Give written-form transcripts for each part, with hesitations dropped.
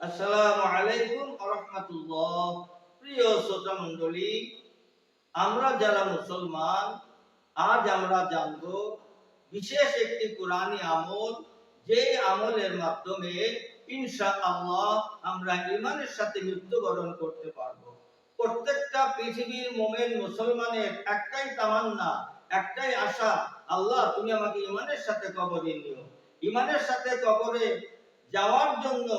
আসসালামু আলাইকুম ওয়া রাহমাতুল্লাহ। প্রিয় শ্রোতা মণ্ডলী, আমরা যারা মুসলমান, আজ আমরা জানব বিশেষ একটি কোরআনী আমল, যে আমলের মাধ্যমে ইনশাআল্লাহ আমরা ঈমানের সাথে মৃত্যুবরণ করতে পারব। প্রত্যেকটা পৃথিবীর মুমিন মুসলমানের একটাই তামান্না, একটাই আশা, আল্লাহ তুমি আমাকে ঈমানের সাথে কবরে নিও। ঈমানের সাথে কবরে যাওয়ার জন্য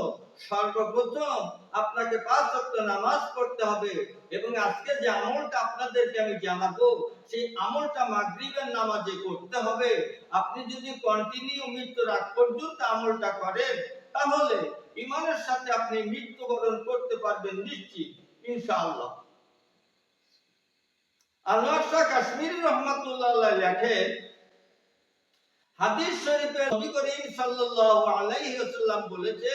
সর্বপ্রথম আপনাকে 5 ওয়াক্ত নামাজ পড়তে হবে, এবং আজকে যে আমলটা আপনাদেরকে আমি জানাবো সেই আমলটা মাগরিবের নামাজে করতে হবে। আপনি যদি কন্টিনিউ মৃত্যুর আগ পর্যন্ত আমলটা করেন, তাহলে ঈমানের সাথে আপনি মৃত্যুবরণ করতে পারবেন নিশ্চিত ইনশাআল্লাহ। আনোয়ার শাহ কাশ্মীরি রহমাতুল্লাহ লেখেন, হাদিস শরীফে নবী করিম সাল্লাল্লাহু আলাইহি ওয়াসাল্লাম বলেছে,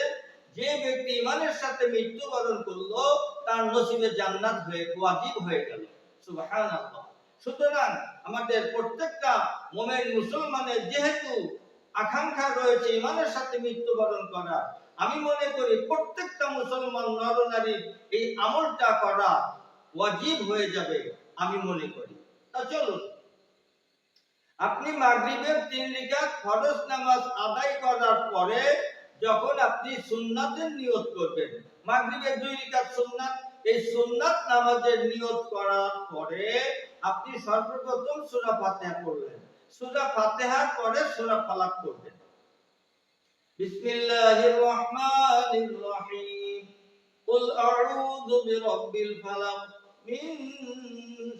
যে ব্যক্তি ঈমানের সাথে মৃত্যুবরণ করলো তার নসিবে জান্নাত ওয়াজিব হয়ে গেল। সুবহানাল্লাহ। সুতরাং আমাদের প্রত্যেকটা মুমিন মুসলমানের যেহেতু আকাঙ্ক্ষা রয়েছে ঈমানের সাথে মৃত্যুবরণ করা, আমি মনে করি প্রত্যেকটা মুসলমান নরনারীর এই আমলটা করা ওয়াজিব হয়ে যাবে আমি মনে করি। তা চলুন, আপনি মাগরিবের 3 রাকাত ফরজ নামাজ আদায় করার পরে যখন আপনি সুন্নাতের নিয়ত করবেন, মাগরিবের 2 রাকাত সুন্নাত, এই সুন্নাত নামাজের নিয়ত করার পরে আপনি সর্বপ্রথম সূরা ফাতিহা পড়বেন। সূরা ফাতিহার পরে সূরা ফালাক পড়বেন। বিসমিল্লাহির রহমানির রহিম, কুল আউযু বিরাব্বিল ফালাক মিন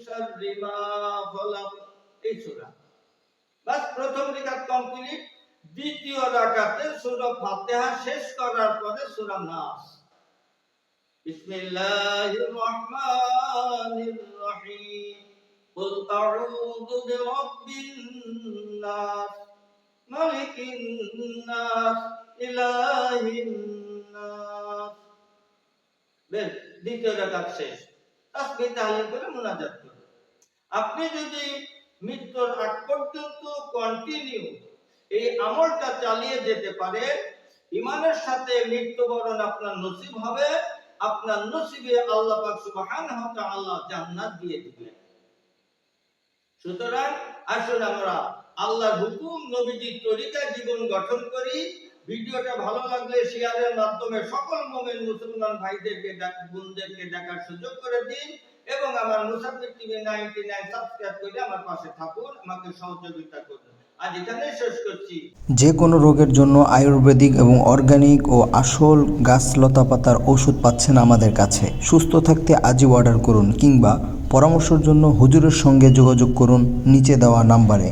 শাররি মা ফালাক, এই সূরা। বাস, প্রথম রাকাত কমপ্লিট। দ্বিতীয় রাকাতে সূরা ফাতিহা শেষ করার পরে সূরা নাস। বিসমিল্লাহির রহমানির রহিম, কুল আউযু বিরাব্বিন নাস মালিকিন নাস ইলাহিন নাস। বেশ, দ্বিতীয় রাকাত শেষ। তাসবিহ তাহলিল করে মুনাজাত করুন। আপনি যদি মৃত্যুর আগ পর্যন্ত কন্টিনিউ এই আমলটা চালিয়ে যেতে পারে, ঈমানের সাথে মৃত্যুবরণ আপনার নসিব হবে। আপনার নসিবে আল্লাহ পাক সুবহানাহু ওয়া তাআলা জান্নাত দিয়ে দিবেন। সুতরাং আসুন আমরা আল্লাহর হুকুম নবীজির তরিকায় জীবন গঠন করি। ভিডিওটা ভালো লাগলে শেয়ারের মাধ্যমে সকল মুমিন মুসলমান ভাইদেরকে বোনদেরকে দেখার সুযোগ করে দিন, এবং আমার মুসাফির টিভি 99 সাবস্ক্রাইব করে আমার পাশে থাকুন, আমাকে সহযোগিতা করুন। আজ এখানেই শেষ করছি। যে কোনো রোগের জন্য আয়ুর্বেদিক এবং অর্গানিক ও আসল গাছ লতাপাতার ওষুধ পাচ্ছেন আমাদের কাছে। সুস্থ থাকতে আজই অর্ডার করুন, কিংবা পরামর্শের জন্য হুজুরের সঙ্গে যোগাযোগ করুন নিচে দেওয়া নাম্বারে।